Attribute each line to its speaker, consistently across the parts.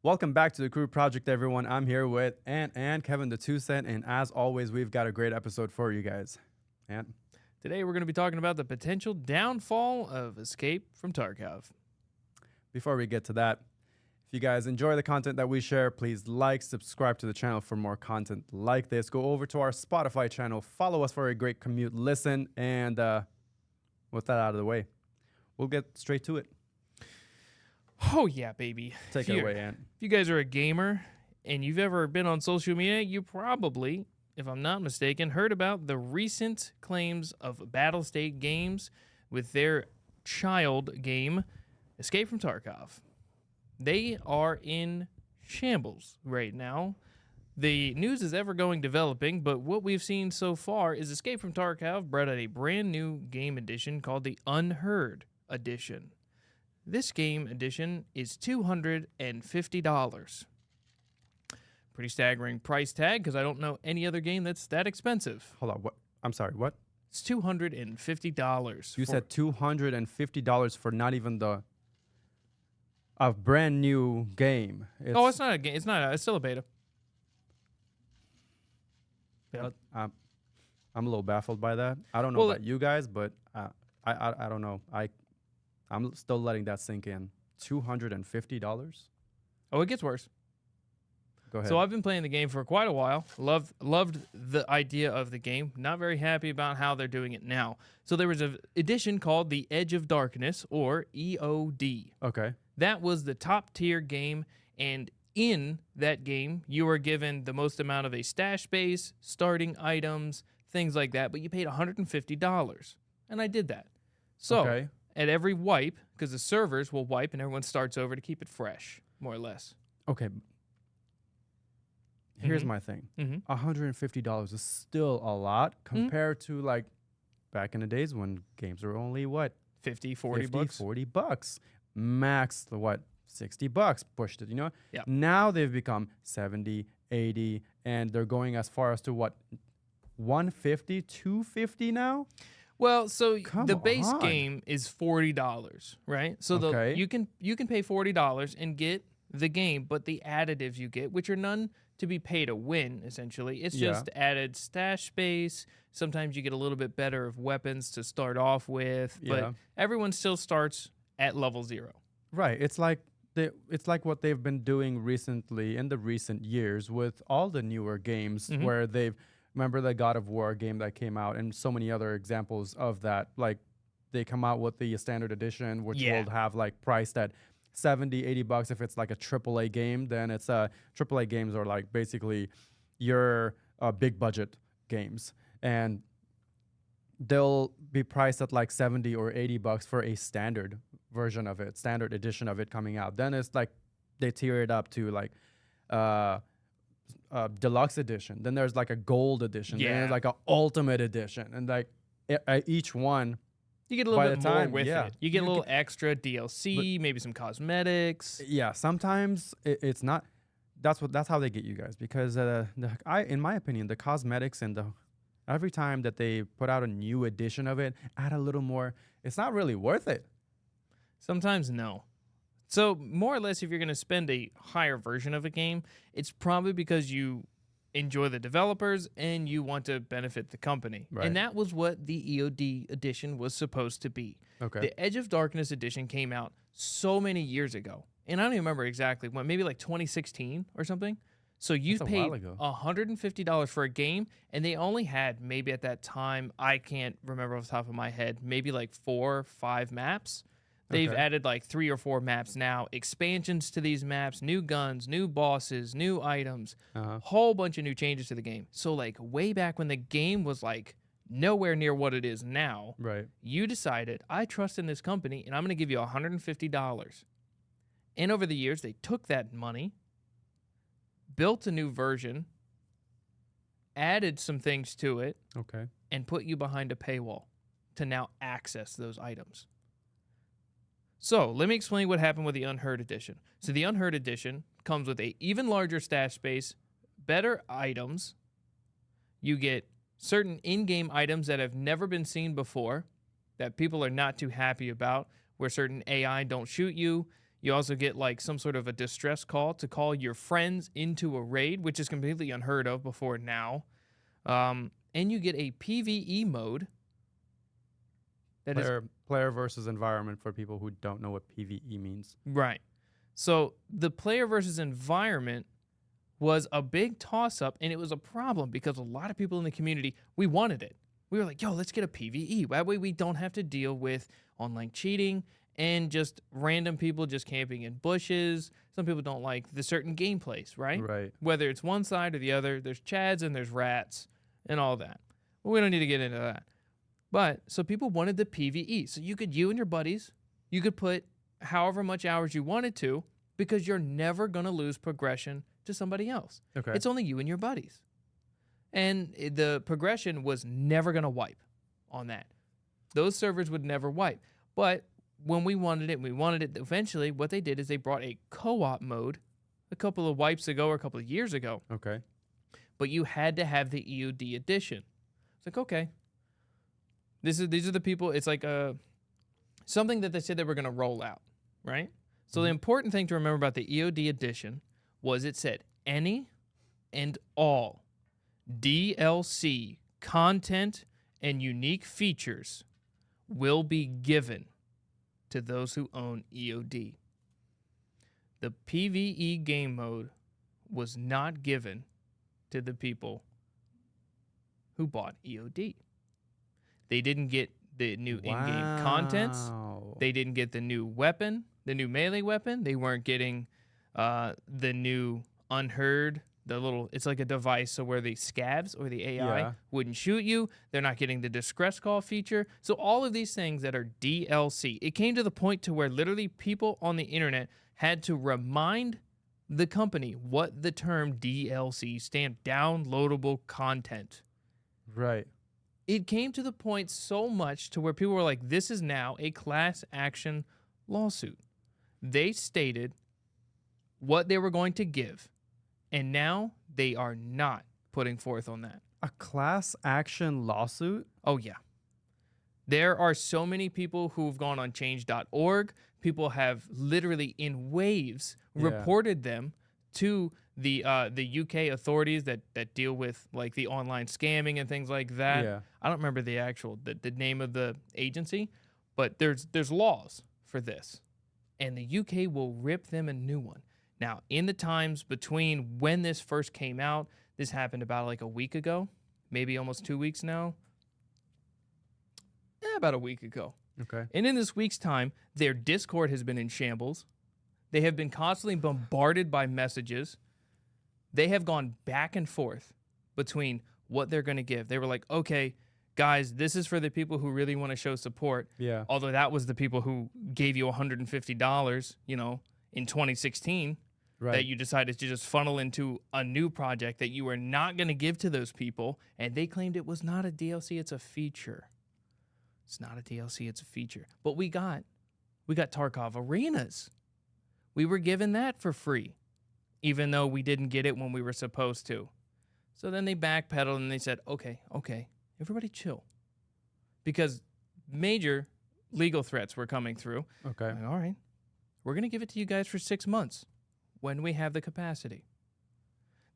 Speaker 1: Welcome back to the Crude Project, everyone. I'm here with Ant and Kevin the 2 Cent, and as always, we've got a great episode for you guys. Ant?
Speaker 2: Today we're going to be talking about the potential downfall of Escape from Tarkov.
Speaker 1: Before we get to that, if you guys enjoy the content that we share, please like, subscribe to the channel for more content like this. Go over to our Spotify channel, follow us for a great commute listen, and with that out of the way, we'll get straight to it.
Speaker 2: Oh yeah, baby.
Speaker 1: Take it away, Ant.
Speaker 2: If you guys are a gamer and you've ever been on social media, you probably, if I'm not mistaken, heard about the recent claims of Battlestate Games with their child game, Escape from Tarkov. They are in shambles right now. The news is ever going developing, but what we've seen so far is Escape from Tarkov brought out a brand new game edition called the Unheard Edition. This game edition is $250. Pretty staggering price tag because I don't know any other game that's that expensive.
Speaker 1: Hold on, what? I'm sorry, what?
Speaker 2: It's $250.
Speaker 1: You said $250 for not even a brand new game.
Speaker 2: It's not a game. It's not. It's still a beta. Yeah.
Speaker 1: I'm a little baffled by that. I don't know about you guys, but I don't know. I'm still letting that sink in. $250?
Speaker 2: Oh, it gets worse.
Speaker 1: Go ahead.
Speaker 2: So I've been playing the game for quite a while. Loved the idea of the game. Not very happy about how they're doing it now. So there was an edition called the Edge of Darkness, or EOD.
Speaker 1: Okay.
Speaker 2: That was the top tier game, and in that game, you were given the most amount of a stash space, starting items, things like that, but you paid $150. And I did that. So at every wipe, because the servers will wipe and everyone starts over to keep it fresh, more or less.
Speaker 1: Okay. Here's my thing. $150 is still a lot compared to like back in the days when games were only what?
Speaker 2: 50, 40 bucks.
Speaker 1: 40 bucks. Max, what? $60 pushed it, you know?
Speaker 2: Yeah.
Speaker 1: Now they've become 70, 80, and they're going as far as to what? 150, 250 now?
Speaker 2: Well, so the base game is $40, right? So you can pay $40 and get the game, but the additives you get, which are none to be pay to win, essentially, it's just added stash space. Sometimes you get a little bit better of weapons to start off with, but everyone still starts at level 0.
Speaker 1: Right. It's like what they've been doing recently in the recent years with all the newer games where they've remember the God of War game that came out and so many other examples of that. Like they come out with the standard edition, which will have like priced at 70, 80 bucks. If it's like a AAA game, then it's AAA games are like basically your big budget games. And they'll be priced at like 70 or 80 bucks for a standard version of it, standard edition of it coming out. Then it's like they tier it up to like deluxe edition. Then there's like a gold edition. Then there's like an ultimate edition. And like each one,
Speaker 2: you get a little bit more with it. You get a little extra DLC, maybe some cosmetics.
Speaker 1: Yeah, sometimes it's not. That's how they get you guys, because in my opinion, the cosmetics and every time that they put out a new edition of it, add a little more. It's not really worth it.
Speaker 2: Sometimes no. So more or less, if you're going to spend a higher version of a game, it's probably because you enjoy the developers and you want to benefit the company. Right. And that was what the EOD edition was supposed to be. Okay. The Edge of Darkness edition came out so many years ago. And I don't even remember exactly when, maybe like 2016 or something. So you paid $150 for a game, and they only had, maybe at that time, I can't remember off the top of my head, maybe like 4 or 5 maps. They've added like 3 or 4 maps now, expansions to these maps, new guns, new bosses, new items, whole bunch of new changes to the game. So like way back when the game was like nowhere near what it is now, you decided, I trust in this company and I'm going to give you $150. And over the years, they took that money, built a new version, added some things to it, and put you behind a paywall to now access those items. So let me explain what happened with the Unheard Edition. So the Unheard Edition comes with a even larger stash space, better items. You get certain in-game items that have never been seen before that people are not too happy about, where certain AI don't shoot you. You also get like some sort of a distress call to call your friends into a raid, which is completely unheard of before now. And you get a PvE mode. That is
Speaker 1: player versus environment for people who don't know what PvE means.
Speaker 2: right. So the player versus environment was a big toss-up, and it was a problem because a lot of people in the community, we wanted it. We were like, yo, let's get a PvE. That way we don't have to deal with online cheating and just random people just camping in bushes. Some people don't like the certain gameplays, right?
Speaker 1: Right.
Speaker 2: Whether it's one side or the other, there's chads and there's rats and all that. Well, we don't need to get into that. But so people wanted the PvE. So you and your buddies, you could put however much hours you wanted to because you're never going to lose progression to somebody else.
Speaker 1: Okay.
Speaker 2: It's only you and your buddies. And the progression was never going to wipe on that. Those servers would never wipe. But when we wanted it, eventually what they did is they brought a co-op mode a couple of wipes ago or a couple of years ago.
Speaker 1: Okay.
Speaker 2: But you had to have the EOD edition. It's like, okay. These are the people, it's like something that they said they were going to roll out, right? So the important thing to remember about the EOD edition was it said any and all DLC content and unique features will be given to those who own EOD. The PvE game mode was not given to the people who bought EOD. They didn't get the new in-game contents. They didn't get the new weapon, the new melee weapon. They weren't getting the new unheard, it's like a device so where the scavs or the AI wouldn't shoot you. They're not getting the distress call feature. So all of these things that are DLC, it came to the point to where literally people on the internet had to remind the company what the term DLC stand, downloadable content.
Speaker 1: Right.
Speaker 2: It came to the point so much to where people were like, this is now a class action lawsuit. They stated what they were going to give, and now they are not putting forth on that.
Speaker 1: A class action lawsuit?
Speaker 2: Oh, yeah. There are so many people who've gone on change.org. People have literally in waves reported them to the UK authorities that deal with like the online scamming and things like that.
Speaker 1: Yeah.
Speaker 2: I don't remember the actual the name of the agency, but there's laws for this, and the UK will rip them a new one. Now, in the times between when this first came out, this happened about like a week ago, maybe almost 2 weeks now. About a week ago.
Speaker 1: Okay.
Speaker 2: And in this week's time, their Discord has been in shambles. They have been constantly bombarded by messages. They have gone back and forth between what they're going to give. They were like, okay, guys, this is for the people who really want to show support.
Speaker 1: Yeah.
Speaker 2: Although that was the people who gave you $150, in 2016, that you decided to just funnel into a new project that you were not going to give to those people. And they claimed it was not a DLC, it's a feature. It's not a DLC, it's a feature. But we got Tarkov Arenas. We were given that for free, even though we didn't get it when we were supposed to. So then they backpedaled and they said, okay, everybody chill. Because major legal threats were coming through.
Speaker 1: Okay.
Speaker 2: Like, all right, we're going to give it to you guys for 6 months when we have the capacity.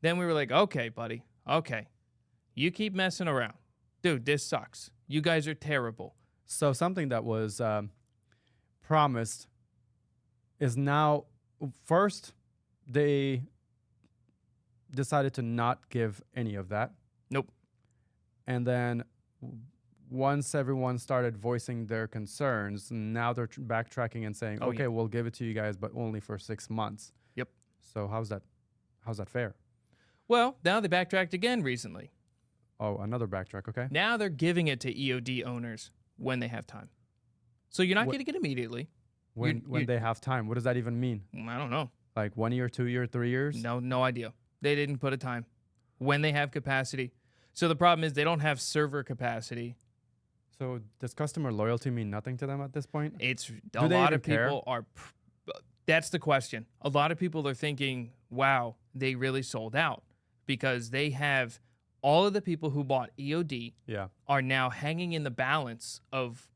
Speaker 2: Then we were like, okay, buddy, okay. You keep messing around. Dude, this sucks. You guys are terrible.
Speaker 1: So something that was promised is now, first, they decided to not give any of that.
Speaker 2: Nope.
Speaker 1: And then once everyone started voicing their concerns, now they're backtracking and saying, okay, we'll give it to you guys, but only for 6 months.
Speaker 2: Yep.
Speaker 1: So how's that fair?
Speaker 2: Well, now they backtracked again recently.
Speaker 1: Oh, another backtrack, okay.
Speaker 2: Now they're giving it to EOD owners when they have time. So you're not going to get immediately.
Speaker 1: When they have time. What does that even mean?
Speaker 2: I don't know.
Speaker 1: Like 1 year, 2 year, 3 years?
Speaker 2: No idea. They didn't put a time. When they have capacity. So the problem is they don't have server capacity.
Speaker 1: So does customer loyalty mean nothing to them at this point?
Speaker 2: It's a lot of people are. That's the question. A lot of people are thinking, wow, they really sold out because they have all of the people who bought EOD are now hanging in the balance of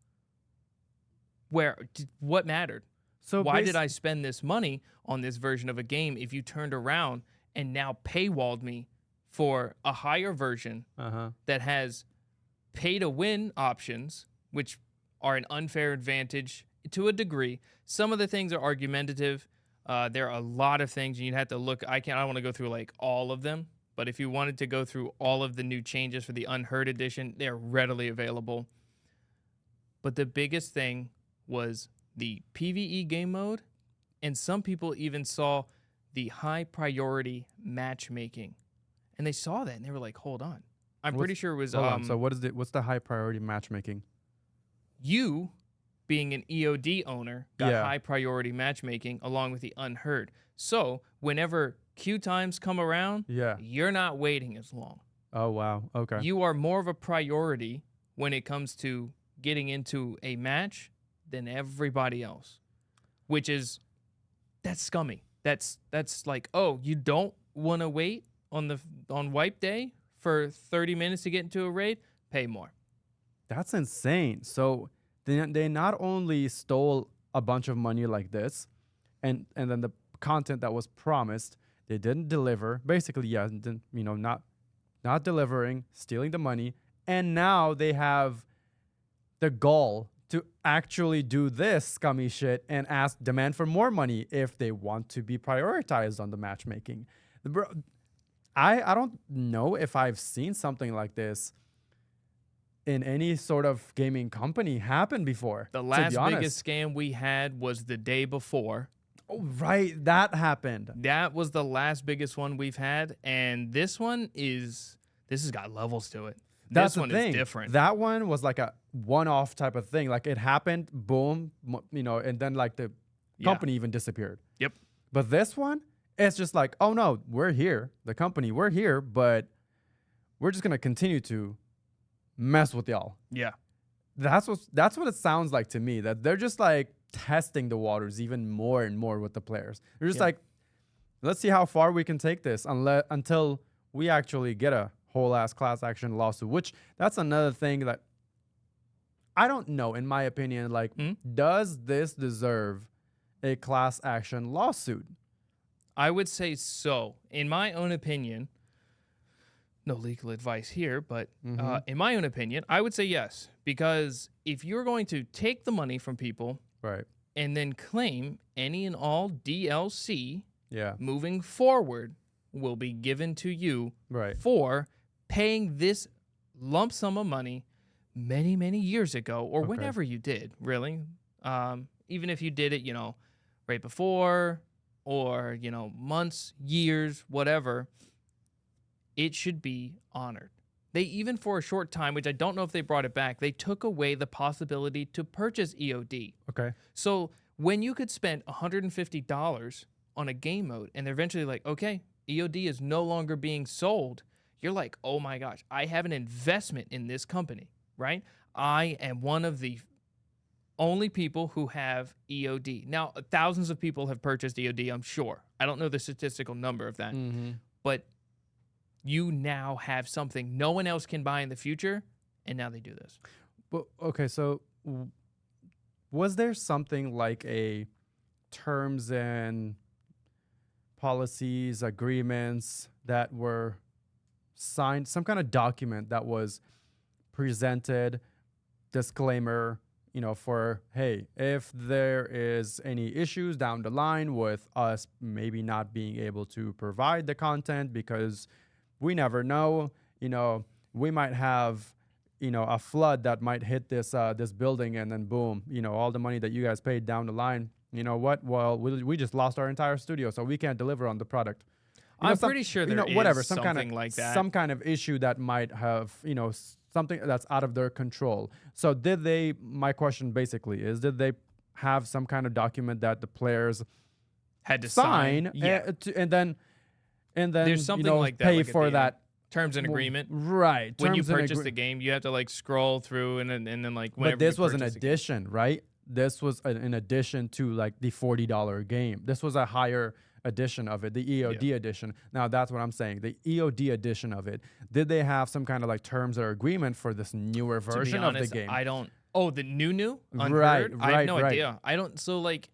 Speaker 2: what mattered.
Speaker 1: So
Speaker 2: why did I spend this money on this version of a game if you turned around and now paywalled me for a higher version that has pay to win options, which are an unfair advantage to a degree. Some of the things are argumentative. There are a lot of things, and you'd have to look. I don't want to go through like all of them, but if you wanted to go through all of the new changes for the Unheard Edition, they're readily available. But the biggest thing was the PvE game mode, and some people even saw the high priority matchmaking, and they saw that and they were like, "Hold on, I'm pretty sure it was."
Speaker 1: Hold on. So what's the high priority matchmaking?
Speaker 2: You, being an EOD owner, got high priority matchmaking along with the Unheard. So whenever queue times come around, you're not waiting as long.
Speaker 1: Oh wow. Okay.
Speaker 2: You are more of a priority when it comes to getting into a match than everybody else, which is that's scummy. That's like, oh, you don't want to wait on wipe day for 30 minutes to get into a raid? Pay more.
Speaker 1: That's insane. So they not only stole a bunch of money like this, and then the content that was promised, they didn't deliver. Basically, not delivering, stealing the money, and now they have the gall to actually do this scummy shit and demand for more money if they want to be prioritized on the matchmaking. I don't know if I've seen something like this in any sort of gaming company happen before.
Speaker 2: The last biggest scam we had was the day before.
Speaker 1: Oh, right. That happened.
Speaker 2: That was the last biggest one we've had. And this has got levels to it.
Speaker 1: That's
Speaker 2: this one is different.
Speaker 1: That one was like a one-off type of thing. Like it happened, boom, and then like the company even disappeared.
Speaker 2: Yep.
Speaker 1: But this one, it's just like, oh no, we're here. The company, we're here, but we're just going to continue to mess with y'all.
Speaker 2: Yeah.
Speaker 1: That's what it sounds like to me, that they're just like testing the waters even more and more with the players. They're just like, let's see how far we can take this until we actually get a whole ass class action lawsuit, which that's another thing that I don't know, in my opinion, like, does this deserve a class action lawsuit?
Speaker 2: I would say so. In my own opinion, no legal advice here, but in my own opinion, I would say yes. Because if you're going to take the money from people and then claim any and all DLC moving forward will be given to you for paying this lump sum of money many, many years ago, or whenever you did, really. Even if you did it, right before, or, months, years, whatever, it should be honored. They even for a short time, which I don't know if they brought it back, they took away the possibility to purchase EOD.
Speaker 1: Okay.
Speaker 2: So when you could spend $150 on a game mode and they're eventually like, okay, EOD is no longer being sold, you're like, oh my gosh, I have an investment in this company, right? I am one of the only people who have EOD. Now, thousands of people have purchased EOD, I'm sure. I don't know the statistical number of that. But you now have something no one else can buy in the future, and now they do this.
Speaker 1: Well, okay, so was there something like a terms and policies, agreements that were signed, some kind of document that was presented, disclaimer, for, hey, if there is any issues down the line with us maybe not being able to provide the content because we never know, we might have, a flood that might hit this building, and then boom, all the money that you guys paid down the line, you know what? Well, we just lost our entire studio, so we can't deliver on the product.
Speaker 2: I'm pretty sure there is something like that.
Speaker 1: Some kind of issue that might have, something that's out of their control. So my question basically is, did they have some kind of document that the players
Speaker 2: had to sign?
Speaker 1: And then
Speaker 2: there's something like that,
Speaker 1: pay
Speaker 2: like
Speaker 1: for that
Speaker 2: terms and agreement.
Speaker 1: Right.
Speaker 2: When you purchase the game, you have to like scroll through and then like whenever.
Speaker 1: But this was an addition, right? This was an addition to like the $40 game. This was a higher edition of it, the EOD edition. Now that's what I'm saying. The EOD edition of it. Did they have some kind of like terms or agreement for this newer version of the game?
Speaker 2: I don't. Oh, the new Unheard?
Speaker 1: Right.
Speaker 2: I have no idea. I don't. So like,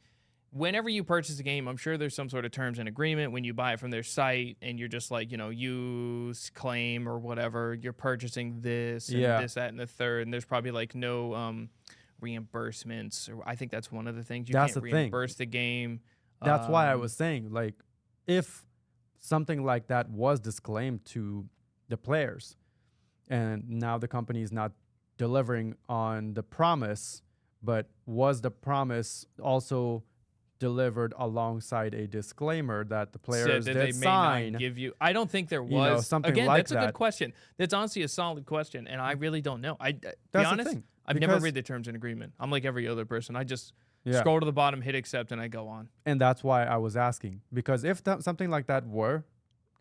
Speaker 2: whenever you purchase a game, I'm sure there's some sort of terms and agreement when you buy it from their site and you're just like, use, claim, or whatever. You're purchasing this and this, that, and the third. And there's probably like no reimbursements. Or I think that's one of the things. You
Speaker 1: That's
Speaker 2: can't
Speaker 1: the thing.
Speaker 2: reimburse the game.
Speaker 1: That's why I was saying, like, if something like that was disclaimed to the players and now the company is not delivering on the promise, but was the promise also delivered alongside a disclaimer that the players
Speaker 2: that
Speaker 1: did
Speaker 2: they
Speaker 1: sign?
Speaker 2: may not give you. I don't think there was.
Speaker 1: Something
Speaker 2: Again,
Speaker 1: like
Speaker 2: that's a good question. That's honestly a solid question, and I really don't know. Be honest,
Speaker 1: the thing.
Speaker 2: I've never read the terms and agreement. I'm like every other person. I just scroll to the bottom, hit accept, and I go on.
Speaker 1: And that's why I was asking, because if something like that were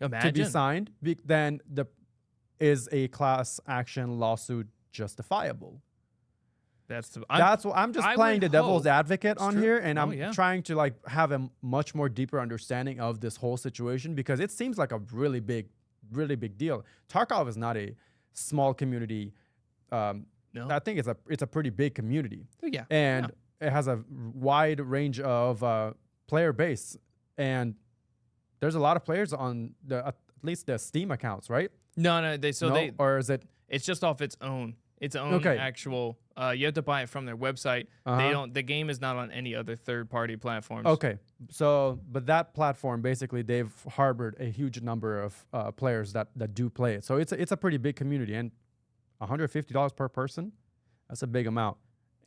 Speaker 1: to be signed, then is a class action lawsuit justifiable? That's what I'm just playing the devil's advocate on here, and I'm trying to like have a much more deeper understanding of this whole situation, because it seems like a really big deal. Tarkov is not a small community. No. I think it's a pretty big community.
Speaker 2: Yeah,
Speaker 1: and it has a wide range of player base, and there's a lot of players on at least the Steam accounts, right?
Speaker 2: No,
Speaker 1: or is it?
Speaker 2: It's just off its own actual. You have to buy it from their website. They don't. The game is not on any other third-party platforms.
Speaker 1: Okay, so but that platform basically they've harbored a huge number of players that do play it. So it's a pretty big community, and $150 per person, that's a big amount.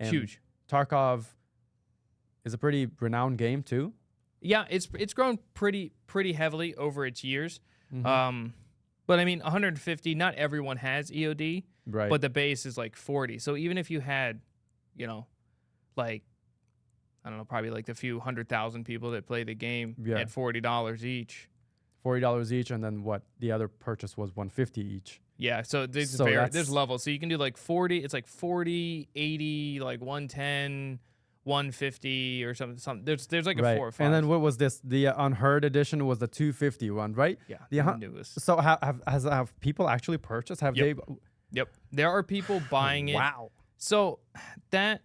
Speaker 1: And
Speaker 2: huge.
Speaker 1: Tarkov is a pretty renowned game too.
Speaker 2: Yeah, it's grown pretty heavily over its years. But I mean, 150. Not everyone has EOD.
Speaker 1: Right.
Speaker 2: But the base is like 40. So even if you had, like, I don't know, probably like the few 100,000 people that play the game at $40 each.
Speaker 1: $40 each, and then what? The other purchase was $150 each.
Speaker 2: Yeah, so there's levels. So you can do like 40, it's like 40, 80, like 110, 150 or something. There's like a 4 or 5.
Speaker 1: And then what was this? The Unheard edition was the 250 one, right?
Speaker 2: Yeah,
Speaker 1: the newest. So have people actually purchased? Have they?
Speaker 2: Yep. There are people buying it.
Speaker 1: Wow.
Speaker 2: So that,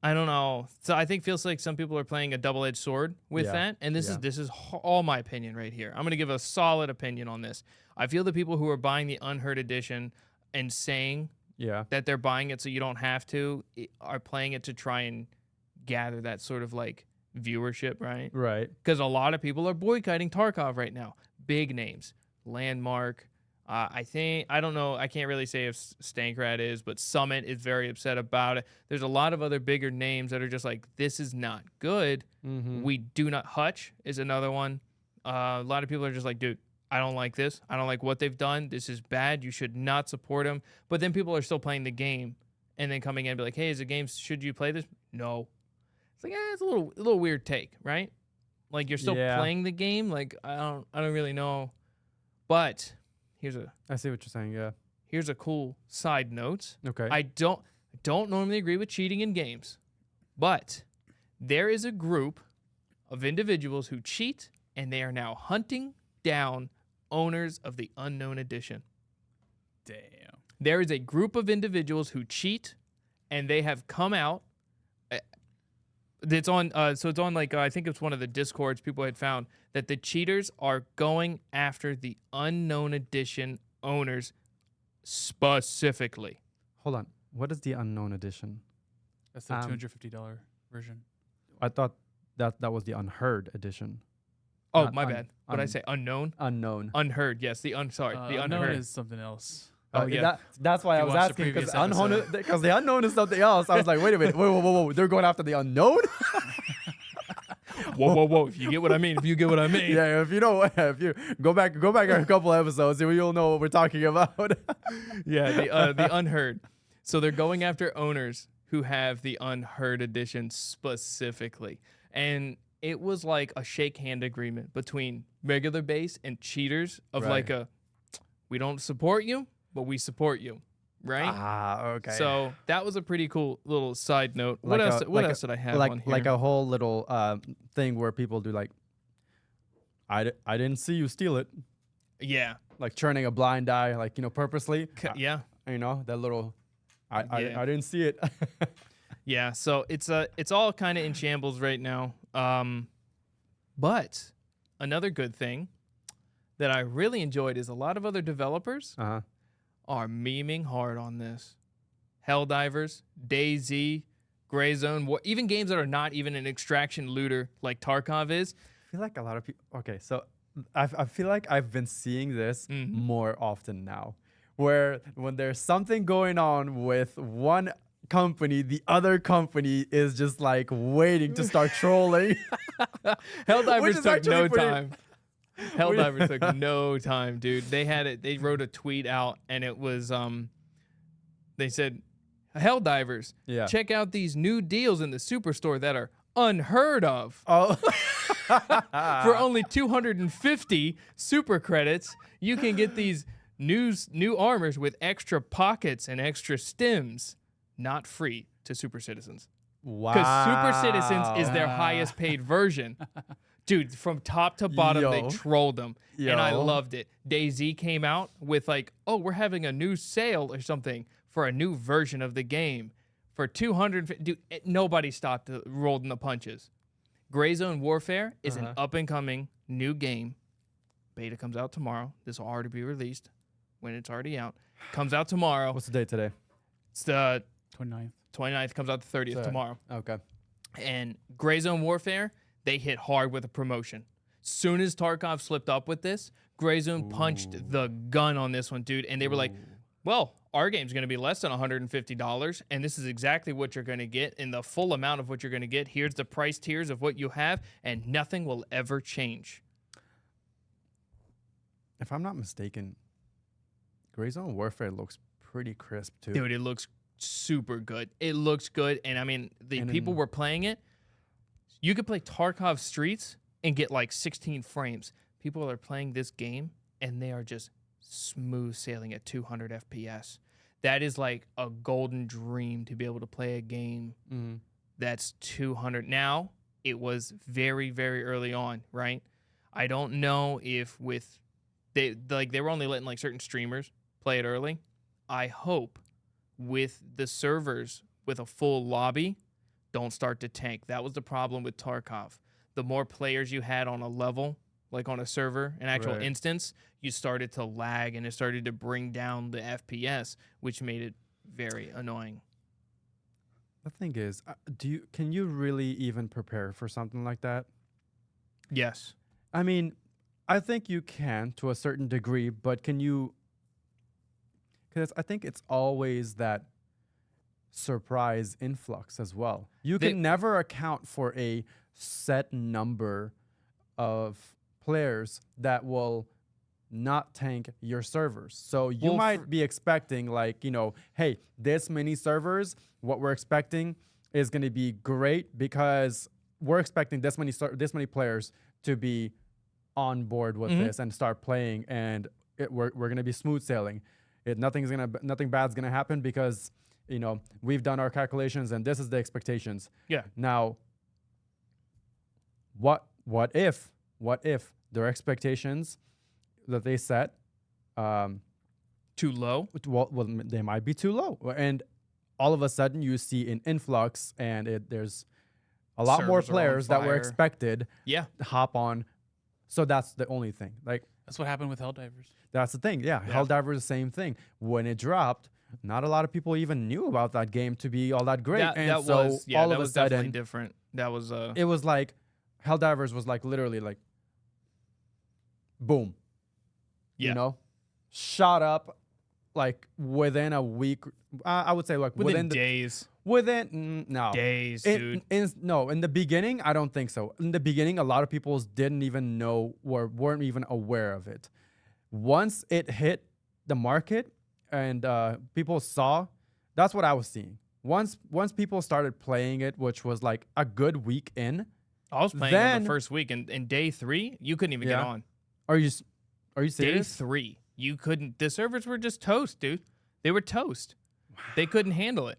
Speaker 2: I don't know. So I think feels like some people are playing a double-edged sword with that. And this is all my opinion right here. I'm going to give a solid opinion on this. I feel the people who are buying the Unheard edition and saying that they're buying it so you don't have to are playing it to try and gather that sort of like viewership, right?
Speaker 1: Right.
Speaker 2: Because a lot of people are boycotting Tarkov right now. Big names. Landmark. I don't know. I can't really say if Stankrad is, but Summit is very upset about it. There's a lot of other bigger names that are just like, this is not good. We do not. Hutch is another one. A lot of people are just like, dude, I don't like this. I don't like what they've done. This is bad. You should not support them. But then people are still playing the game and then coming in and be like, hey, is the game, should you play this? No. It's like, it's a little weird take, right? Like you're still playing the game. Like, I don't really know. But I
Speaker 1: see what you're saying, yeah.
Speaker 2: Here's a cool side note.
Speaker 1: Okay.
Speaker 2: I don't normally agree with cheating in games, but there is a group of individuals who cheat, and they are now hunting down owners of the Unknown Edition.
Speaker 3: Damn.
Speaker 2: There is a group of individuals who cheat, and they have come out. It's on. So it's on like I think it's one of the Discords people had found that the cheaters are going after the Unknown Edition owners specifically.
Speaker 1: Hold on. What is the Unknown Edition?
Speaker 3: That's the $250 version.
Speaker 1: I thought that was the Unheard edition.
Speaker 2: Oh, my bad. What did I say? Unknown?
Speaker 1: Unknown.
Speaker 2: Unheard. Yes, the Unheard.
Speaker 3: Unknown is something else.
Speaker 2: Oh yeah,
Speaker 1: that's why I was asking, because the Unknown is something else. I was like, wait a minute, whoa, they're going after the Unknown.
Speaker 2: Whoa! If you get what I mean,
Speaker 1: Yeah, if you go back a couple episodes, you'll know what we're talking about.
Speaker 2: Yeah, the Unheard. So they're going after owners who have the Unheard edition specifically, and it was like a shake hand agreement between regular base and cheaters of like we don't support you, but we support you, right?
Speaker 1: Okay.
Speaker 2: So that was a pretty cool little side note. What else did I have on here?
Speaker 1: Like a whole little thing where people do like, I didn't see you steal it.
Speaker 2: Yeah.
Speaker 1: Like turning a blind eye, like, purposely.
Speaker 2: Yeah.
Speaker 1: That little, I didn't see it.
Speaker 2: Yeah. So it's all kind of in shambles right now. But another good thing that I really enjoyed is a lot of other developers
Speaker 1: Uh-huh.
Speaker 2: are memeing hard on this. Helldivers, DayZ, Gray Zone, even games that are not even an extraction looter like Tarkov is.
Speaker 1: I feel like a lot of people. Okay, so I feel like I've been seeing this more often now, where when there's something going on with one company, the other company is just like waiting to start trolling. Which
Speaker 2: Helldivers
Speaker 1: is
Speaker 2: took
Speaker 1: actually
Speaker 2: no
Speaker 1: pretty-
Speaker 2: time. Helldivers took no time, dude. They had it. They wrote a tweet out, and it was they said, "Helldivers,
Speaker 1: Yeah.
Speaker 2: check out these new deals in the superstore that are unheard of.
Speaker 1: Oh.
Speaker 2: For only 250 super credits, you can get these new armors with extra pockets and extra stims, not free to super citizens."
Speaker 1: Wow.
Speaker 2: Because Super Citizens is their highest paid version. Dude, from top to bottom, they
Speaker 1: Yo.
Speaker 2: trolled them. And I
Speaker 1: Yo.
Speaker 2: loved it. DayZ came out with like, oh, we're having a new sale or something for a new version of the game for 200. Dude, nobody stopped rolling the punches. Gray Zone Warfare is an up-and-coming new game. Beta comes out tomorrow. This will already be released when it's already out. Comes out tomorrow.
Speaker 1: What's the date today?
Speaker 2: It's the
Speaker 3: 29th.
Speaker 2: 29th. Comes out the 30th tomorrow.
Speaker 1: Okay.
Speaker 2: And Gray Zone Warfare, they hit hard with a promotion. Soon as Tarkov slipped up with this, Gray Zone punched the gun on this one, dude. And they were like, well, our game's going to be less than $150, and this is exactly what you're going to get in the full amount of what you're going to get. Here's the price tiers of what you have, and nothing will ever change.
Speaker 1: If I'm not mistaken, Gray Zone Warfare looks pretty crisp too.
Speaker 2: Dude, it looks super good. It looks good, and I mean, the people were playing it. You could play Tarkov Streets and get like 16 frames. People are playing this game, and they are just smooth sailing at 200 FPS. That is like a golden dream to be able to play a game that's 200. Now, it was very, very early on, right? I don't know if they were only letting like certain streamers play it early. I hope with the servers with a full lobby don't start to tank. That was the problem with Tarkov. The more players you had on a level, like on a server, an actual instance, you started to lag and it started to bring down the FPS, which made it very annoying.
Speaker 1: The thing is, can you really even prepare for something like that?
Speaker 2: Yes.
Speaker 1: I mean, I think you can to a certain degree, but can you? Because I think it's always that surprise influx as well. You can never account for a set number of players that will not tank your servers. So you might be expecting like, hey, this many servers, what we're expecting is going to be great because we're expecting this many players to be on board with this and start playing, and we're going to be smooth sailing. Nothing bad's going to happen because, we've done our calculations and this is the expectations.
Speaker 2: Yeah.
Speaker 1: Now, what if their expectations that they set
Speaker 2: too low?
Speaker 1: Well, they might be too low, and all of a sudden you see an influx, and there's a lot more
Speaker 2: Servers are on
Speaker 1: players that were
Speaker 2: fire.
Speaker 1: expected
Speaker 2: Yeah.
Speaker 1: hop on. So that's the only thing. Like
Speaker 3: That's what happened with Helldivers.
Speaker 1: that's the thing. Yeah, Helldivers the same thing. When it dropped, not a lot of people even knew about that game to be all that great, and
Speaker 2: that
Speaker 1: so
Speaker 2: was
Speaker 1: all of
Speaker 2: that
Speaker 1: a
Speaker 2: was definitely
Speaker 1: sudden
Speaker 2: different. That was
Speaker 1: it was like Helldivers was like literally like boom. Shot up like within a week. I would say like
Speaker 2: within days.
Speaker 1: No
Speaker 2: Days, dude.
Speaker 1: In the beginning, I don't think so. In the beginning, a lot of people didn't even know or weren't even aware of it. Once it hit the market and people saw, that's what I was seeing. Once people started playing it, which was like a good week in.
Speaker 2: I was playing on the first week, and day 3, you couldn't even get on.
Speaker 1: Are you serious?
Speaker 2: Day 3, you couldn't. The servers were just toast, dude. They were toast. They couldn't handle it.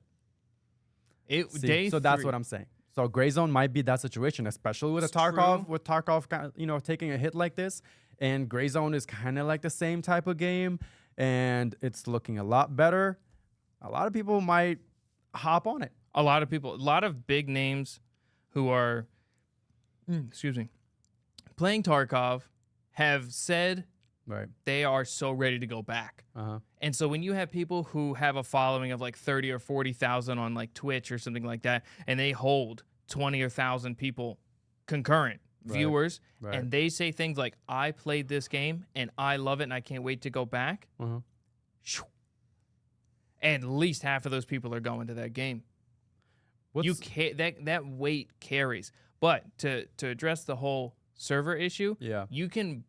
Speaker 1: So that's what I'm saying. So Gray Zone might be that situation, especially with Tarkov. With Tarkov, taking a hit like this, and Gray Zone is kind of like the same type of game, and it's looking a lot better. A lot of people might hop on it.
Speaker 2: A lot of people, a lot of big names who are excuse me, playing Tarkov have said
Speaker 1: Right.
Speaker 2: they are so ready to go back. And so when you have people who have a following of like 30 or 40,000 on like Twitch or something like that, and they hold 20 or 1,000 people concurrent viewers, and they say things like, I played this game and I love it and I can't wait to go back. And at least half of those people are going to that game. That weight carries. But to address the whole server issue, you can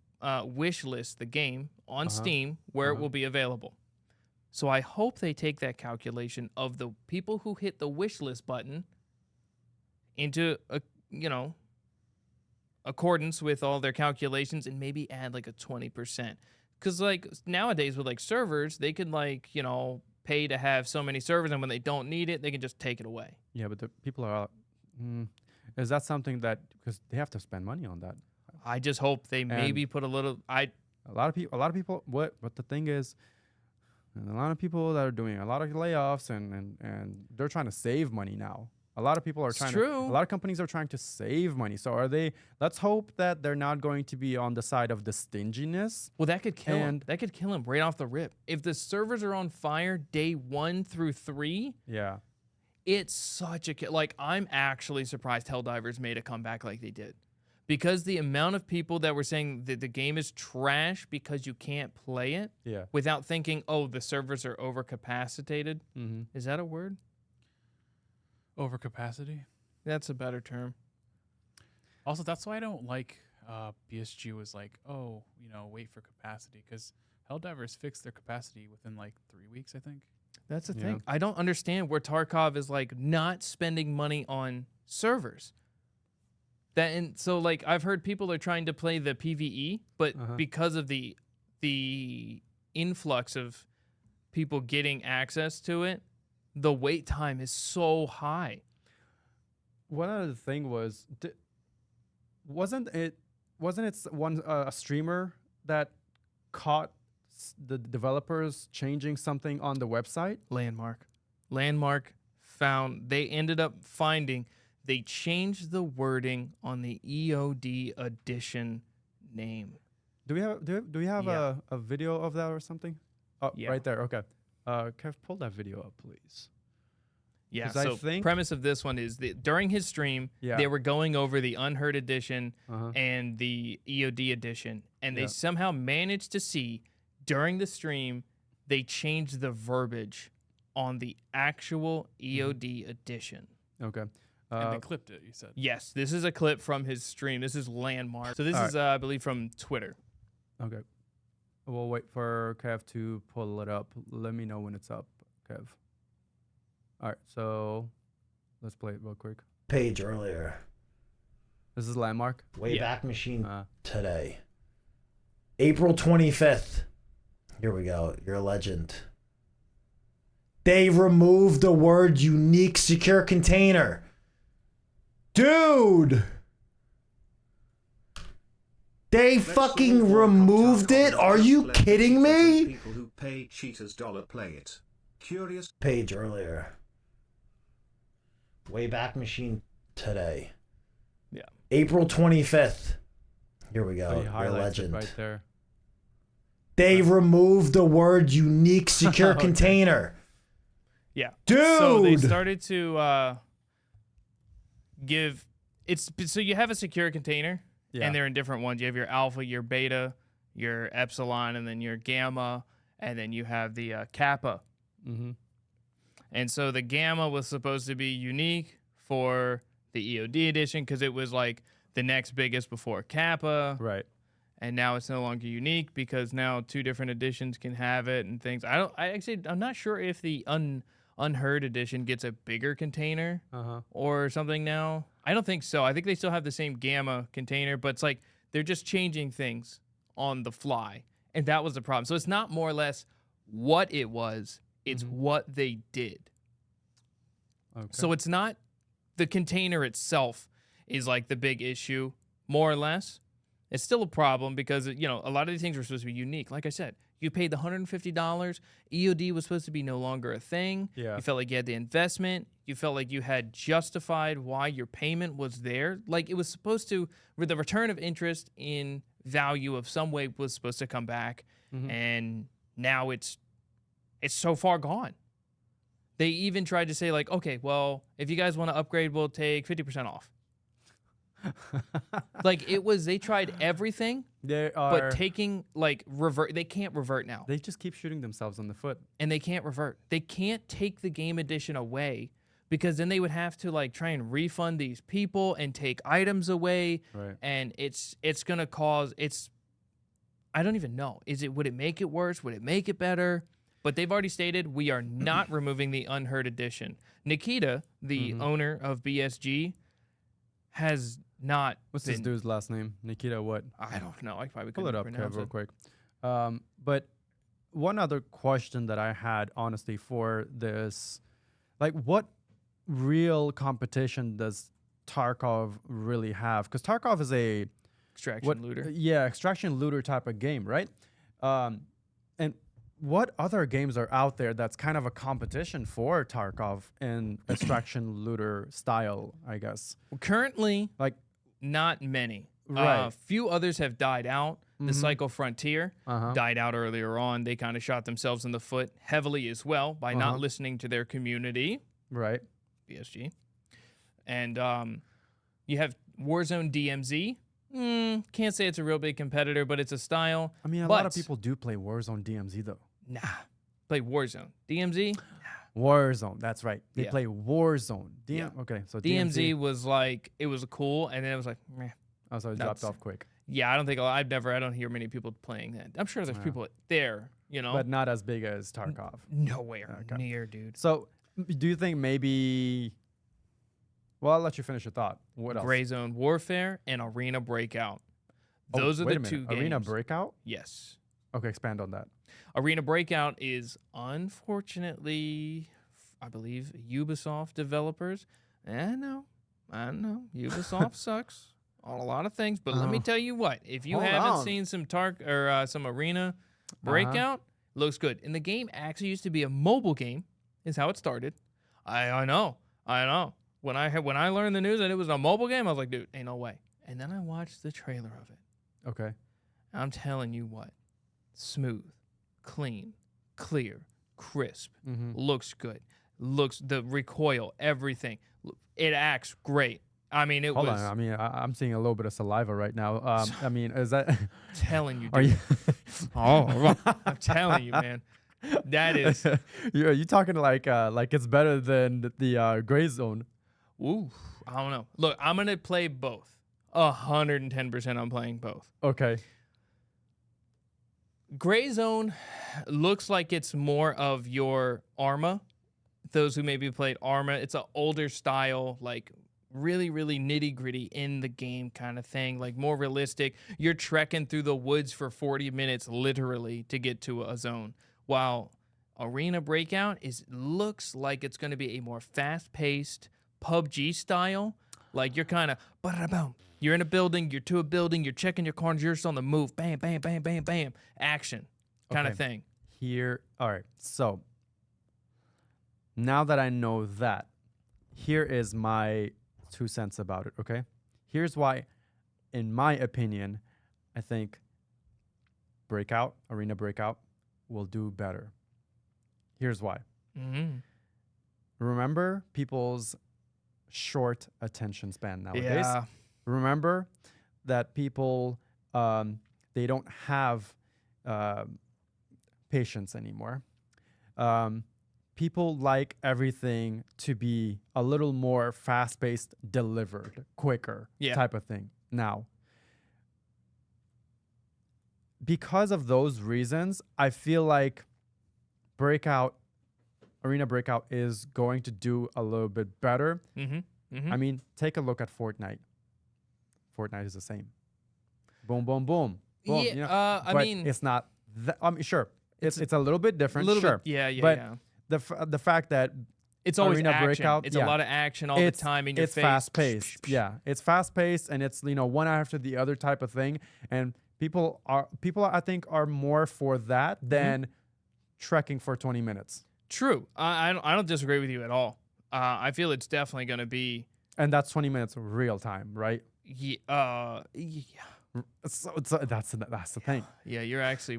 Speaker 2: wish list the game on Steam where it will be available. So I hope they take that calculation of the people who hit the wish list button into accordance with all their calculations and maybe add like a 20%. Because like nowadays with like servers, they can like, pay to have so many servers, and when they don't need it, they can just take it away.
Speaker 1: Yeah, but the people are. Is that something that, because they have to spend money on that?
Speaker 2: I just hope they maybe put a little. A
Speaker 1: lot of people. But the thing is, a lot of people that are doing a lot of layoffs and they're trying to save money now. A lot of people are trying. A lot of companies are trying to save money. So are they? Let's hope that they're not going to be on the side of the stinginess.
Speaker 2: Well, that could kill him. That could kill him right off the rip. If the servers are on fire day 1 through 3, it's such a like. I'm actually surprised Helldivers made a comeback like they did, because the amount of people that were saying that the game is trash because you can't play it, without thinking, oh, the servers are overcapacitated. Is that a word?
Speaker 3: Overcapacity.
Speaker 2: That's a better term.
Speaker 3: Also, that's why I don't like BSG was like, oh, wait for capacity, because Helldivers fixed their capacity within like 3 weeks, I think.
Speaker 2: That's the thing. I don't understand where Tarkov is like not spending money on servers. So like I've heard people are trying to play the PvE, but because of the influx of people getting access to it, the wait time is so high.
Speaker 1: One other thing was, wasn't it a streamer that caught the developers changing something on the website?
Speaker 2: Landmark they ended up finding they changed the wording on the EOD edition name.
Speaker 1: Do we have a video of that or something? Oh, right there. Okay. Kev, pull that video up, please.
Speaker 2: Yeah, so premise of this one is that during his stream, they were going over the Unheard edition and the EOD edition, and they somehow managed to see during the stream, they changed the verbiage on the actual EOD edition.
Speaker 1: Okay.
Speaker 3: And they clipped it, you said.
Speaker 2: Yes, this is a clip from his stream. This is Landmark. So this is, I believe, from Twitter.
Speaker 1: Okay. We'll wait for Kev to pull it up. Let me know when it's up, Kev. All right, so let's play it real quick.
Speaker 4: Page earlier.
Speaker 1: This is Landmark?
Speaker 4: Wayback Machine today. April 25th. Here we go. You're a legend. They removed the word unique secure container. Dude! They fucking removed it? Are you kidding me?
Speaker 5: People who pay cheaters $play it. Curious.
Speaker 4: Page earlier. Wayback Machine today.
Speaker 2: Yeah.
Speaker 4: April 25th. Here we go.
Speaker 1: You're a legend. Right there.
Speaker 4: They removed the word unique secure container.
Speaker 2: Yeah.
Speaker 4: Dude!
Speaker 2: So they started to so you have a secure container. And they're in different ones. You have your alpha, your beta, your epsilon, and then your gamma, and then you have the kappa. And so the gamma was supposed to be unique for the EOD edition because it was like the next biggest before kappa.
Speaker 1: Right.
Speaker 2: And now it's no longer unique because now 2 different editions can have it and things. I'm not sure if the Unheard edition gets a bigger container or something now. I don't think so. I think they still have the same gamma container, but it's like they're just changing things on the fly. And that was the problem. So it's not more or less what it was, it's what they did. Okay. So it's not the container itself is like the big issue, more or less. It's still a problem because, you know, a lot of these things were supposed to be unique. Like I said, you paid the $150. EOD was supposed to be no longer a thing.
Speaker 1: Yeah.
Speaker 2: You felt like you had the investment. You felt like you had justified why your payment was there. Like it was supposed to, with the return of interest in value of some way was supposed to come back. And now it's so far gone. They even tried to say like, okay, well, if you guys want to upgrade, we'll take 50% off. Like it was, they tried everything, but taking like revert, they can't revert now.
Speaker 1: They just keep shooting themselves in the foot.
Speaker 2: And they can't revert. They can't take the game edition away because then they would have to like try and refund these people and take items away.
Speaker 1: Right.
Speaker 2: And it's going to cause, I don't even know. Would it make it worse? Would it make it better? But they've already stated we are not removing the Unheard Edition. Nikita, the owner of BSG, has not.
Speaker 1: What's this dude's last name? Nikita what?
Speaker 2: I don't know. I probably
Speaker 1: Pull
Speaker 2: couldn't
Speaker 1: it up,
Speaker 2: pronounce
Speaker 1: Kev, real
Speaker 2: it.
Speaker 1: quick. But one other question that I had, honestly, for this, like, what real competition does Tarkov really have? Because Tarkov is a
Speaker 2: Extraction looter.
Speaker 1: Yeah, extraction looter type of game, right? And what other games are out there that's kind of a competition for Tarkov in extraction looter style, I guess?
Speaker 2: Well, currently,
Speaker 1: Like,
Speaker 2: not many.
Speaker 1: Right.
Speaker 2: Few others have died out. The Psycho Frontier died out earlier on. They kind of shot themselves in the foot heavily as well by not listening to their community.
Speaker 1: right.
Speaker 2: BSG. And you have Warzone DMZ. Can't say it's a real big competitor, but it's a style.
Speaker 1: I mean, a lot of people do play Warzone DMZ, though.
Speaker 2: Nah. Play Warzone. DMZ?
Speaker 1: Warzone, that's right. They
Speaker 2: Yeah.
Speaker 1: play Warzone.
Speaker 2: Yeah.
Speaker 1: Okay, so
Speaker 2: DMZ was like, it was cool, and then it was like, meh.
Speaker 1: Oh, so it dropped off quick.
Speaker 2: Yeah, I don't hear many people playing that. I'm sure there's people there, you know?
Speaker 1: But not as big as Tarkov.
Speaker 2: Nowhere near, dude.
Speaker 1: So, do you think maybe... Well, I'll let you finish your thought. What else?
Speaker 2: Gray Zone Warfare and Arena Breakout. Those are
Speaker 1: wait
Speaker 2: the
Speaker 1: a minute.
Speaker 2: two games.
Speaker 1: Arena Breakout?
Speaker 2: Yes.
Speaker 1: Okay, expand on that.
Speaker 2: Arena Breakout is unfortunately, I believe, Ubisoft developers. I know. Ubisoft sucks on a lot of things, but let me tell you what. If you
Speaker 1: Hold
Speaker 2: haven't
Speaker 1: on.
Speaker 2: seen some some Arena Breakout, looks good. And the game actually used to be a mobile game, is how it started. I know. When I learned the news that it was a mobile game, I was like, dude, ain't no way. And then I watched the trailer of it.
Speaker 1: Okay.
Speaker 2: I'm telling you what. Smooth, clean, clear, crisp. Looks good. Looks the recoil, everything. It acts great. I mean, it
Speaker 1: Hold
Speaker 2: was.
Speaker 1: on. I mean, I'm seeing a little bit of saliva right now. I mean, is that...
Speaker 2: Telling you, dude.
Speaker 1: Are you...
Speaker 2: I'm telling you, man. That is.
Speaker 1: Are you talking like it's better than the Gray Zone?
Speaker 2: Ooh, I don't know. Look, I'm gonna play both. 110%. I'm playing both.
Speaker 1: Okay.
Speaker 2: Gray Zone looks like it's more of your Arma. Those who maybe played Arma, it's an older style, like really, really nitty gritty in the game kind of thing, like more realistic. You're trekking through the woods for 40 minutes literally to get to a zone. While Arena Breakout looks like it's going to be a more fast-paced PUBG style. Like you're kind of, you're in a building, you're to a building, you're checking your corners, you're just on the move, bam, bam, bam, bam, bam, action kind of thing.
Speaker 1: All right. So now that I know that, here is my 2 cents about it. Okay. Here's why, in my opinion, I think Arena Breakout will do better. Here's why. Remember people's short attention span nowadays.
Speaker 2: Yeah.
Speaker 1: Remember that people, they don't have patience anymore. People like everything to be a little more fast-paced, delivered, quicker type of thing now. Because of those reasons, I feel like Arena Breakout is going to do a little bit better. I mean, take a look at Fortnite. Fortnite is the same. Boom, boom, boom. Boom.
Speaker 2: Yeah,
Speaker 1: you know?
Speaker 2: I
Speaker 1: but
Speaker 2: mean,
Speaker 1: it's not that. I mean, sure, it's a little bit different.
Speaker 2: But
Speaker 1: but the fact that
Speaker 2: It's always
Speaker 1: Arena
Speaker 2: action.
Speaker 1: Breakout,
Speaker 2: It's
Speaker 1: yeah.
Speaker 2: a lot of action all the time in your
Speaker 1: it's
Speaker 2: face.
Speaker 1: fast paced. Yeah, it's fast paced, and it's one after the other type of thing. And people I think are more for that than trekking for 20 minutes.
Speaker 2: True. I don't disagree with you at all. I feel it's definitely going to be.
Speaker 1: And that's 20 minutes real time, right?
Speaker 2: Yeah.
Speaker 1: So that's the thing.
Speaker 2: Yeah, you're actually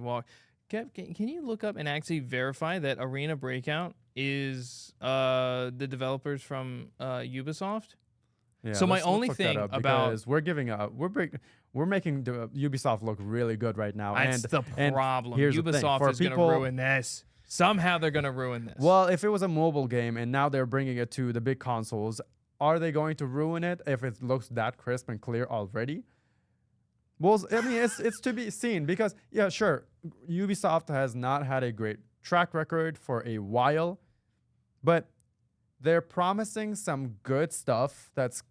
Speaker 2: Kev, can you look up and actually verify that Arena Breakout is the developers from Ubisoft?
Speaker 1: Yeah,
Speaker 2: So my
Speaker 1: let's
Speaker 2: only
Speaker 1: look that
Speaker 2: thing
Speaker 1: up
Speaker 2: about
Speaker 1: because we're making the Ubisoft look really good right now.
Speaker 2: that's the problem.
Speaker 1: Here's the thing.
Speaker 2: Ubisoft
Speaker 1: For
Speaker 2: is going to
Speaker 1: people-
Speaker 2: ruin this. Somehow they're going to ruin this.
Speaker 1: Well, if it was a mobile game and now they're bringing it to the big consoles, are they going to ruin it if it looks that crisp and clear already? Well, I mean, it's to be seen because, yeah, sure, Ubisoft has not had a great track record for a while, but they're promising some good stuff that's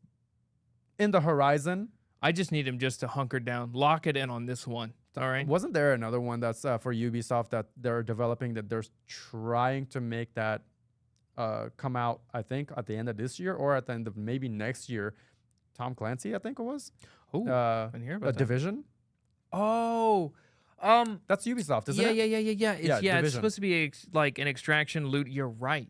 Speaker 1: in the horizon.
Speaker 2: I just need him just to hunker down, lock it in on this one. All right.
Speaker 1: Wasn't there another one that's for Ubisoft that they're developing that they're trying to make that come out, I think, at the end of this year or at the end of maybe next year? Tom Clancy, I think it was.
Speaker 2: Oh, I didn't hear about that.
Speaker 1: Division.
Speaker 2: Oh,
Speaker 1: That's Ubisoft, isn't it?
Speaker 2: Yeah. It's
Speaker 1: Division.
Speaker 2: supposed to be like an extraction loot. You're right.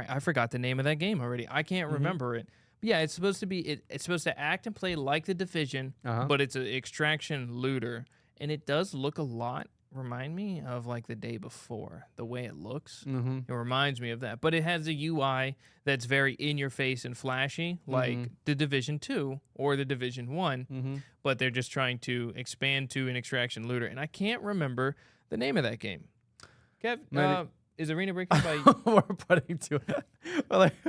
Speaker 2: I forgot the name of that game already. I can't remember it. But yeah, it's supposed to be. It's supposed to act and play like the Division, but it's an extraction looter, and it does look a lot. Remind me of like the day before, the way it looks. It reminds me of that, but it has a UI that's very in your face and flashy, like the Division 2 or the Division 1. But they're just trying to expand to an extraction looter, and I can't remember the name of that game. Kev, is Arena Breakout by?
Speaker 1: We're putting to.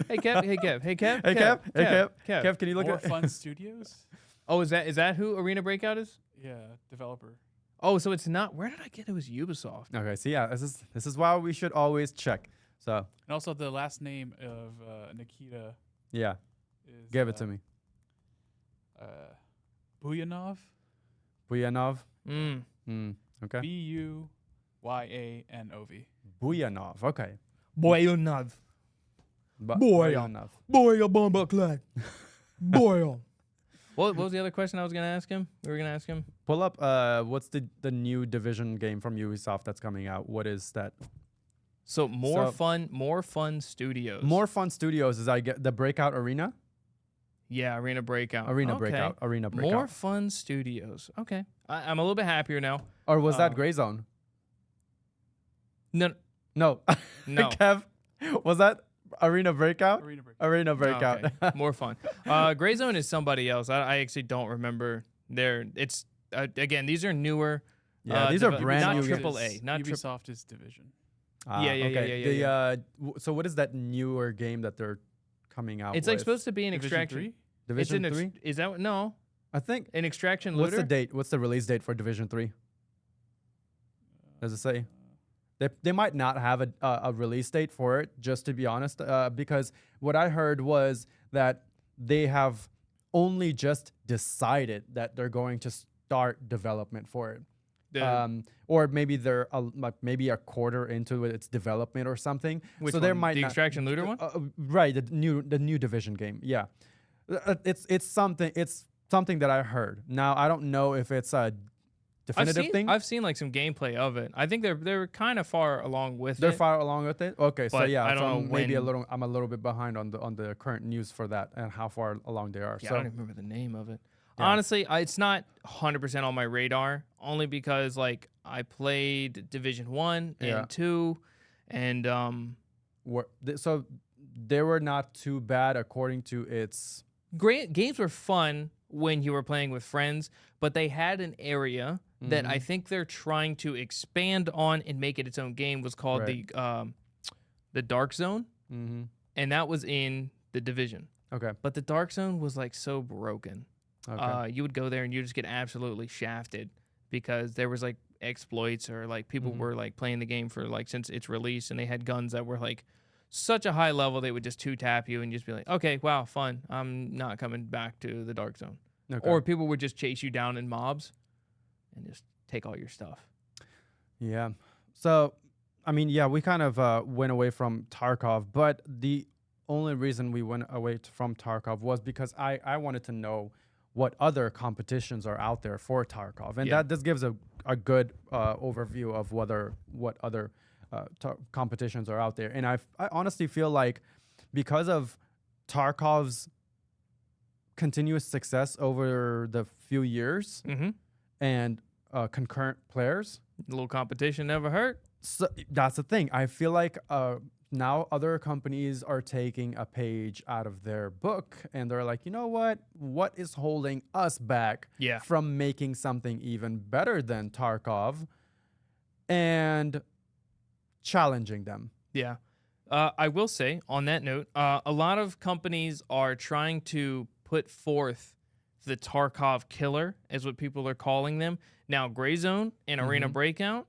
Speaker 2: Hey Kev,
Speaker 1: Kev, can you look
Speaker 3: More
Speaker 1: at
Speaker 3: Fun Studios?
Speaker 2: Oh, is that who Arena Breakout is?
Speaker 3: Yeah, developer.
Speaker 2: Oh, so it's not. Where did I get it was Ubisoft?
Speaker 1: Okay, so yeah, this is why we should always check. So
Speaker 3: And also the last name of Nikita
Speaker 1: yeah,
Speaker 3: is
Speaker 1: give it to me.
Speaker 3: Buyanov.
Speaker 1: Buyanov. Okay.
Speaker 3: Buyanov.
Speaker 1: Buyanov. Okay.
Speaker 2: Boyanov.
Speaker 1: Buyanov.
Speaker 2: Boy, bomba clad. Boy. What was the other question I was going to ask him? We were going to ask him.
Speaker 1: Pull up. What's the new Division game from Ubisoft that's coming out? What is that?
Speaker 2: So more fun studios.
Speaker 1: More Fun Studios is I get the Breakout Arena.
Speaker 2: Yeah, Arena Breakout.
Speaker 1: Arena
Speaker 2: Okay.
Speaker 1: Breakout. Arena Breakout.
Speaker 2: More Fun Studios. Okay, I'm a little bit happier now.
Speaker 1: Or was that Gray Zone?
Speaker 2: No,
Speaker 1: No.
Speaker 2: no.
Speaker 1: Kev, was that Arena Breakout?
Speaker 3: Arena Breakout.
Speaker 1: Arena Breakout.
Speaker 2: Okay. More fun. Gray Zone is somebody else. I actually don't remember their. It's again, these are newer.
Speaker 1: Yeah, these are brand
Speaker 2: not
Speaker 1: new games.
Speaker 2: triple A, not triple.
Speaker 3: Ubisoft is Division.
Speaker 2: Yeah.
Speaker 1: So what is that newer game that they're coming out
Speaker 2: It's
Speaker 1: with?
Speaker 2: like supposed to be an
Speaker 3: Division
Speaker 2: extraction.
Speaker 3: 3?
Speaker 1: Division
Speaker 2: It's
Speaker 1: 3?
Speaker 2: Is that no?
Speaker 1: I think.
Speaker 2: An extraction
Speaker 1: What's
Speaker 2: looter.
Speaker 1: the date? What's the release date for Division 3? Does it say? They might not have a release date for it, just to be honest, because what I heard was that they have only just decided that they're going to start development for it. Or maybe they're maybe a quarter into its development or something.
Speaker 2: Which
Speaker 1: so there
Speaker 2: one?
Speaker 1: might
Speaker 2: The
Speaker 1: not,
Speaker 2: extraction looter one?
Speaker 1: right? The new Division game. Yeah, it's something that I heard. Now I don't know if it's a definitive thing.
Speaker 2: I've seen like some gameplay of it. I think they're kind of far along with
Speaker 1: They're
Speaker 2: it.
Speaker 1: far along with it. Okay, so
Speaker 2: But
Speaker 1: yeah,
Speaker 2: I don't know
Speaker 1: maybe
Speaker 2: when-
Speaker 1: I'm a little bit behind on the current news for that and how far along they are.
Speaker 2: Yeah,
Speaker 1: so
Speaker 2: I don't even remember the name of it.
Speaker 1: Yeah.
Speaker 2: Honestly, it's not 100% on my radar, only because like I played Division 1 and
Speaker 1: Yeah.
Speaker 2: 2, and
Speaker 1: so they were not too bad according to its.
Speaker 2: great games were fun when you were playing with friends, but they had an area that I think they're trying to expand on and make it its own game. Was called the Dark Zone, and that was in the Division.
Speaker 1: Okay.
Speaker 2: But the Dark Zone was like so broken.
Speaker 1: Okay.
Speaker 2: You would go there and you just get absolutely shafted because there was like exploits or like people were like playing the game for like since its release, and they had guns that were like such a high level they would just two tap you and just be like, okay, wow, fun. I'm not coming back to the Dark Zone.
Speaker 1: Okay.
Speaker 2: Or people would just chase you down in mobs and just take all your stuff.
Speaker 1: Yeah. So, I mean, yeah, we kind of went away from Tarkov, but the only reason we went away from Tarkov was because I wanted to know what other competitions are out there for Tarkov, and that this gives a good overview of what other competitions are out there. And I honestly feel like because of Tarkov's continuous success over the few years and concurrent players,
Speaker 2: A little competition never hurt.
Speaker 1: so that's the thing. I feel like now other companies are taking a page out of their book and they're like, you know what is holding us back from making something even better than Tarkov, and challenging them.
Speaker 2: Yeah. I will say, on that note, a lot of companies are trying to put forth the Tarkov killer, is what people are calling them. Now, Gray Zone and Arena Breakout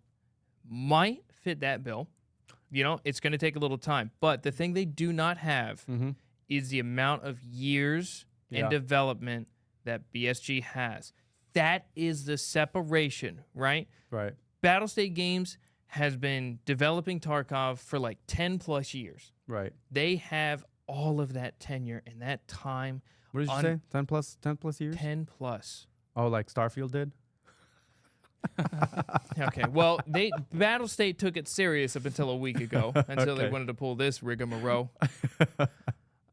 Speaker 2: might fit that bill. You know, it's going to take a little time. But the thing they do not have is the amount of years and development that BSG has. That is the separation, right?
Speaker 1: Right.
Speaker 2: Battlestate Games has been developing Tarkov for like 10 plus years.
Speaker 1: Right.
Speaker 2: They have all of that tenure and that time.
Speaker 1: What did you say? 10 plus years?
Speaker 2: 10 plus.
Speaker 1: Oh, like Starfield did?
Speaker 2: Okay, well, Battlestate took it serious up until a week ago, until they wanted to pull this rigmarole.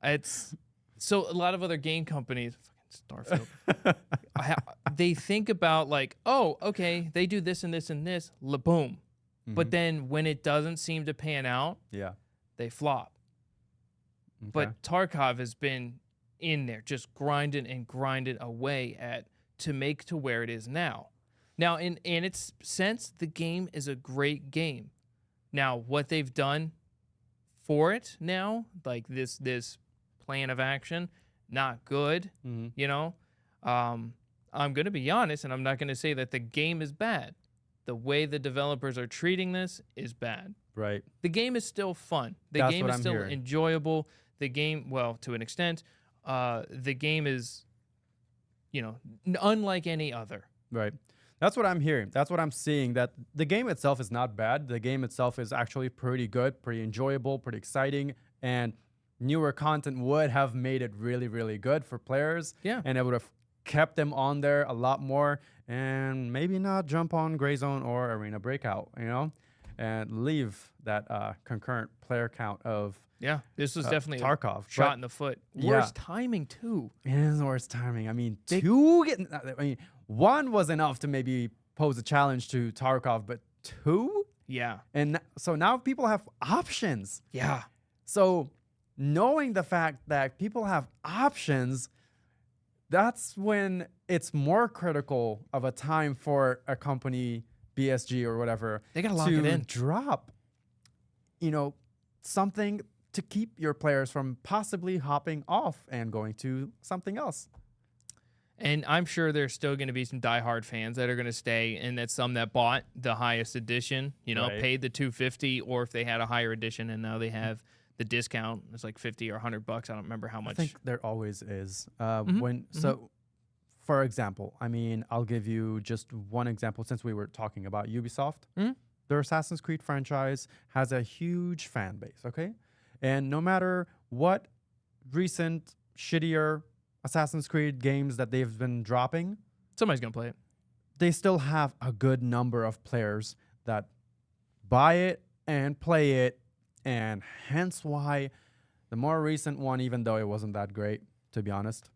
Speaker 2: It's so a lot of other game companies, fucking Starfield, they think about like, oh, okay, they do this and this and this, boom. But then when it doesn't seem to pan out, they flop.
Speaker 1: Okay.
Speaker 2: But Tarkov has been in there just grinding and grinding away to make to where it is now. Now, in its sense, the game is a great game. Now, what they've done for it now, like this plan of action, not good. You know, I'm going to be honest, and I'm not going to say that the game is bad. The way the developers are treating this is bad.
Speaker 1: Right.
Speaker 2: The game is still fun. The
Speaker 1: That's
Speaker 2: game
Speaker 1: what
Speaker 2: is
Speaker 1: I'm
Speaker 2: still
Speaker 1: hearing.
Speaker 2: enjoyable. The game, well, to an extent, the game is, you know, unlike any other.
Speaker 1: Right. That's what I'm hearing. That's what I'm seeing, that the game itself is not bad. The game itself is actually pretty good, pretty enjoyable, pretty exciting, and newer content would have made it really, really good for players.
Speaker 2: Yeah.
Speaker 1: And it would have kept them on there a lot more, and maybe not jump on Gray Zone or Arena Breakout, you know, and leave that concurrent player count of
Speaker 2: Yeah, this was definitely
Speaker 1: Tarkov.
Speaker 2: a shot
Speaker 1: But
Speaker 2: in the foot.
Speaker 1: Yeah.
Speaker 2: Worst timing, too.
Speaker 1: it is the worst timing. I mean, one was enough to maybe pose a challenge to Tarkov, but two?
Speaker 2: Yeah.
Speaker 1: And so now people have options.
Speaker 2: Yeah.
Speaker 1: So knowing the fact that people have options, that's when it's more critical of a time for a company, BSG or whatever,
Speaker 2: They gotta lock
Speaker 1: to
Speaker 2: it in.
Speaker 1: drop, you know, something to keep your players from possibly hopping off and going to something else.
Speaker 2: And I'm sure there's still going to be some diehard fans that are going to stay, and that's some that bought the highest edition, you know,
Speaker 1: Right.
Speaker 2: paid the $250, or if they had a higher edition and now they have the discount, it's like $50 or $100. I don't remember how much.
Speaker 1: I think there always is. So, for example, I mean, I'll give you just one example since we were talking about Ubisoft. Their Assassin's Creed franchise has a huge fan base, okay? And no matter what recent shittier Assassin's Creed games that they've been dropping,
Speaker 2: Somebody's going to play it.
Speaker 1: they still have a good number of players that buy it and play it, and hence why the more recent one, even though it wasn't that great, to be honest,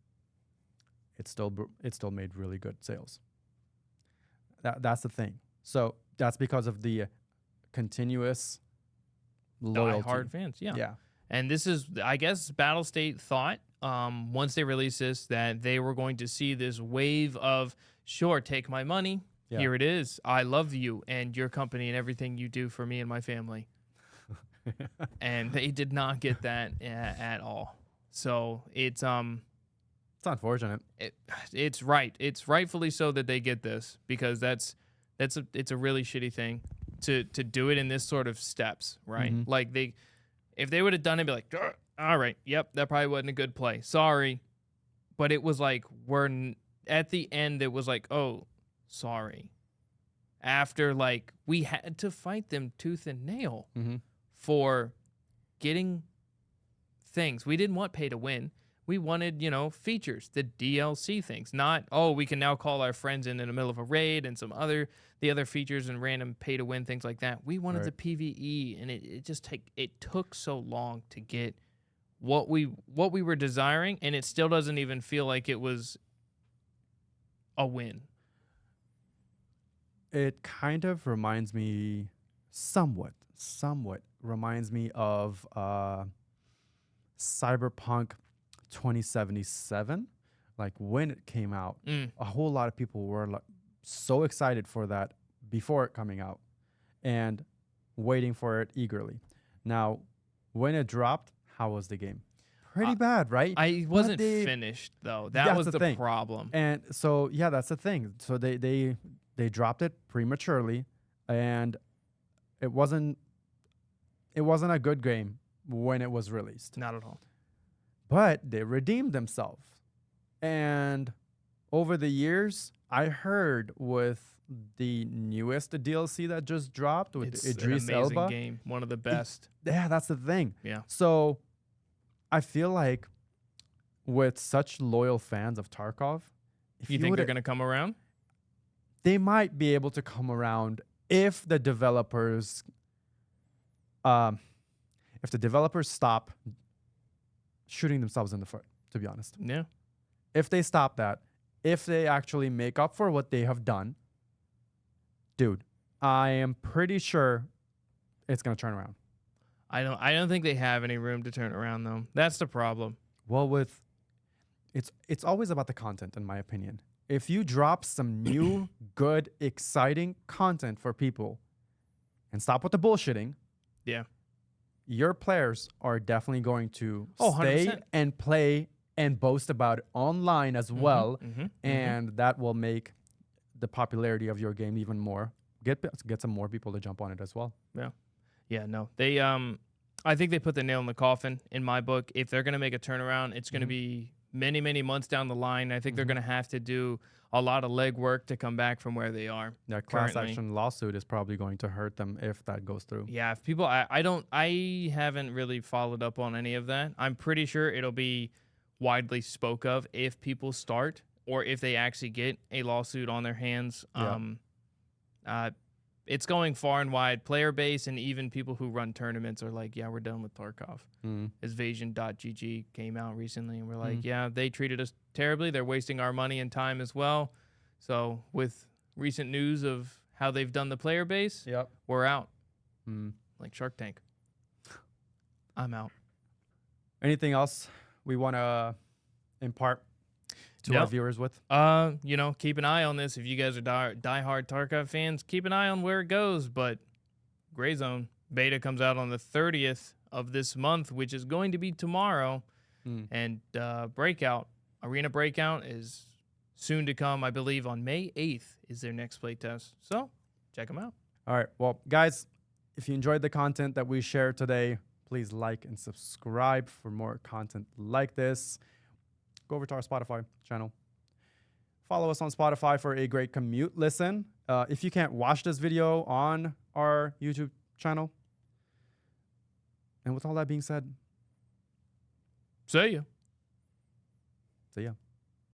Speaker 1: it still made really good sales. That's the thing. So that's because of the continuous loyalty.
Speaker 2: Diehard fans, yeah.
Speaker 1: Yeah.
Speaker 2: And this is, I guess, Battlestate thought, once they released this, that they were going to see this wave of, sure, take my money.
Speaker 1: Yeah.
Speaker 2: Here it is. I love you and your company and everything you do for me and my family. And they did not get that at all. So it's
Speaker 1: unfortunate.
Speaker 2: it's right. It's rightfully so that they get this, because it's a really shitty thing to do it in this sort of steps, right?
Speaker 1: Mhm.
Speaker 2: Like if they would have done it, be like, "Ugh, all right, yep, that probably wasn't a good play. Sorry." But it was like at the end, it was like, oh, sorry. After like we had to fight them tooth and nail
Speaker 1: Mhm.
Speaker 2: for getting things. We didn't want pay to win. We wanted, features, the DLC things, not, we can now call our friends in the middle of a raid and the other features and random pay to win things like that. We wanted the PvE, and it took so long to get what we were desiring, and it still doesn't even feel like it was a win.
Speaker 1: It kind of reminds me somewhat reminds me of Cyberpunk 2077. Like when it came out, a whole lot of people were like so excited for that before it coming out and waiting for it eagerly. Now, when it dropped, how was the game? Pretty bad, right?
Speaker 2: I wasn't finished though. That was the problem.
Speaker 1: And so yeah, that's the thing. So they dropped it prematurely, and it wasn't a good game when it was released.
Speaker 2: Not at all.
Speaker 1: But they redeemed themselves. And over the years, I heard with the newest DLC that just dropped with
Speaker 2: It's
Speaker 1: Idris
Speaker 2: an amazing
Speaker 1: Elba
Speaker 2: game, one of the best.
Speaker 1: Yeah, that's the thing.
Speaker 2: Yeah.
Speaker 1: So I feel like with such loyal fans of Tarkov, if
Speaker 2: you think they're going to come around?
Speaker 1: They might be able to come around if the developers stop shooting themselves in the foot, to be honest.
Speaker 2: Yeah.
Speaker 1: If they stop that, if they actually make up for what they have done, dude, I am pretty sure it's going to turn around.
Speaker 2: I don't think they have any room to turn around though. That's the problem.
Speaker 1: Well, it's always about the content, in my opinion. If you drop some new, good, exciting content for people and stop with the bullshitting,
Speaker 2: yeah,
Speaker 1: your players are definitely going to stay
Speaker 2: 100%.
Speaker 1: and play and boast about it online as well, and that will make the popularity of your game even more. Get some more people to jump on it as well.
Speaker 2: Yeah, no. They I think they put the nail in the coffin in my book. If they're going to make a turnaround, it's going to be many, many months down the line. I think they're going to have to do a lot of legwork to come back from where they are.
Speaker 1: That class action lawsuit is probably going to hurt them if that goes through.
Speaker 2: Yeah, if people, I haven't really followed up on any of that. I'm pretty sure it'll be widely spoke of if people start or if they actually get a lawsuit on their hands. It's going far and wide. Player base and even people who run tournaments are like, yeah, we're done with Tarkov. Asvasion.gg came out recently and we're like, yeah, they treated us terribly. They're wasting our money and time as well. So with recent news of how they've done the player base, we're out. Like Shark Tank. I'm out.
Speaker 1: Anything else we want to impart to our viewers with?
Speaker 2: Keep an eye on this. If you guys are diehard Tarkov fans, keep an eye on where it goes. But Gray Zone beta comes out on the 30th of this month, which is going to be tomorrow. And Arena Breakout is soon to come. I believe on May 8th is their next playtest. So check them out.
Speaker 1: All right. Well, guys, if you enjoyed the content that we shared today, please like and subscribe for more content like this. Go over to our Spotify channel. Follow us on Spotify for a great commute listen. If you can't watch this video on our YouTube channel. And with all that being said,
Speaker 2: See ya.
Speaker 1: see ya.